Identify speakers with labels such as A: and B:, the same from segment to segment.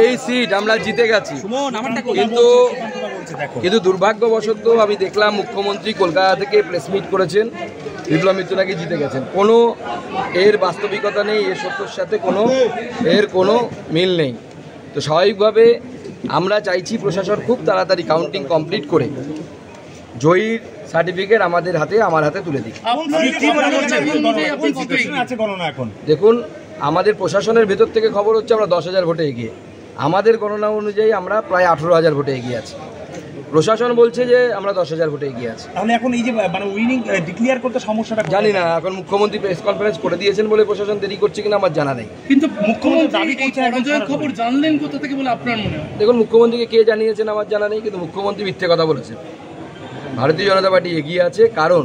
A: এই সিট আমরা জিতে গেছি, কিন্তু দুর্ভাগ্যবশত আমি দেখলাম মুখ্যমন্ত্রী কলকাতা থেকে প্রেস মিট করেছেন, বিপ্লব মিত্র নাকি জিতে গেছেন। কোনো এর বাস্তবিকতা নেই, এর সত্যের সাথে কোনো মিল নেই। তো স্বাভাবিকভাবে আমরা চাইছি প্রশাসন খুব তাড়াতাড়ি কাউন্টিং কমপ্লিট করে জয়ীর সার্টিফিকেট আমার হাতে তুলে দিক। দেখুন, আমাদের প্রশাসনের ভেতর থেকে খবর হচ্ছে আমরা 10,000 ভোটে এগিয়ে, আমাদের গণনা অনুযায়ী আমরা প্রায় 18,000 ভোটে এগিয়ে আছি। প্রশাসন বলছে যে আমরা 10,000 ভোটে এগিয়ে আছি।
B: তাহলে এখন এই যে মানে উইনিং ডিক্লেয়ার করতে সমস্যাটা
A: জানি না, এখন মুখ্যমন্ত্রী প্রেস কনফারেন্স করে দিয়েছেন বলে প্রশাসন দেরি করছে কিনা আমার জানা নেই।
C: কিন্তু মুখ্যমন্ত্রী খবর জানলেন কোথা থেকে বলে আপনার মনে হয়?
A: দেখুন, মুখ্যমন্ত্রীকে কে জানিয়েছেন আমার জানা নেই, কিন্তু মুখ্যমন্ত্রী মিথ্যে কথা বলেছেন। ভারতীয় জনতা পার্টি এগিয়ে আছে, কারণ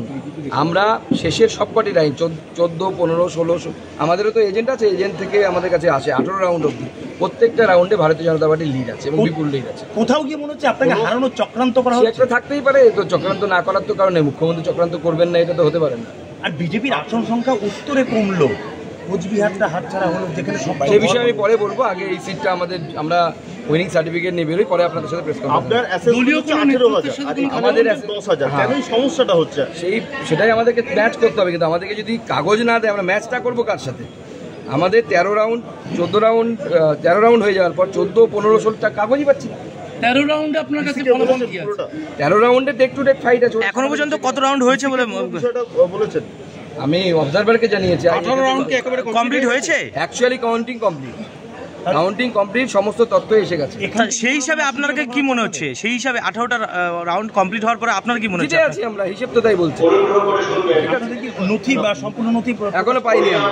A: আমরা শেষের সবকটি লাইন 14, 15, 16 আমাদেরও তো এজেন্ট আছে, এজেন্ট থেকে আমাদের কাছে আসে 18 রাউন্ড অবধি, প্রত্যেকটা রাউন্ডে ভারতীয় জনতা পার্টির লিড আছে এবং বিপুল লিড আছে।
B: কোথাও গিয়ে মনে হচ্ছে আপনাকে হারানোর চক্রান্ত করা হচ্ছে।
A: একটা থাকতেই পারে, তো চক্রান্ত না করার তো কারণে মুখ্যমন্ত্রী চক্রান্ত করবেন না, এটা তো হতে পারে না।
B: আর বিজেপির আসন সংখ্যা উত্তরে কমলো, কোচবিহারটা হাতছাড়া হলো, যেখানে
A: সে বিষয়ে আমি পরে বলবো। আগে এই সিটটা আমরা উইনিং সার্টিফিকেট নিয়ে বেরোই, পরে আপনাদের সাথে প্রেস
B: সমস্যাটা হচ্ছে
A: সেটাই আমাদেরকে ম্যাচ করতে হবে। কিন্তু আমাদেরকে যদি কাগজ না দেয়, আমরা ম্যাচটা করবো কার সাথে? আমাদের 13 রাউন্ড 14 রাউন্ড হয়ে যাওয়ার পর 14, 15, 16টা কাগজই পাচ্ছি না।
C: 13 রাউন্ডে আপনার কাছে
A: 13 রাউন্ডে টেক টু টেক ফাইট আছে।
D: এখনো পর্যন্ত কত রাউন্ড হয়েছে বলে
B: বলেছেন?
A: আমি অবজারভারকে জানিয়েছি
D: 18 রাউন্ড কি একেবারে কমপ্লিট হয়েছে।
A: অ্যাকচুয়ালি কাউন্টিং কমপ্লিট, সমস্ত তথ্য এসে গেছে।
D: সেই হিসাবে আপনাকে কি মনে হচ্ছে? সেই হিসাবে 18টা রাউন্ড কমপ্লিট হওয়ার পরে আপনার কি মনে হচ্ছে?
A: আছি আমরা, হিসেব তো তাই বলছি।
B: নথি বা সম্পূর্ণ নথি
A: এখনো পাইনি আমরা।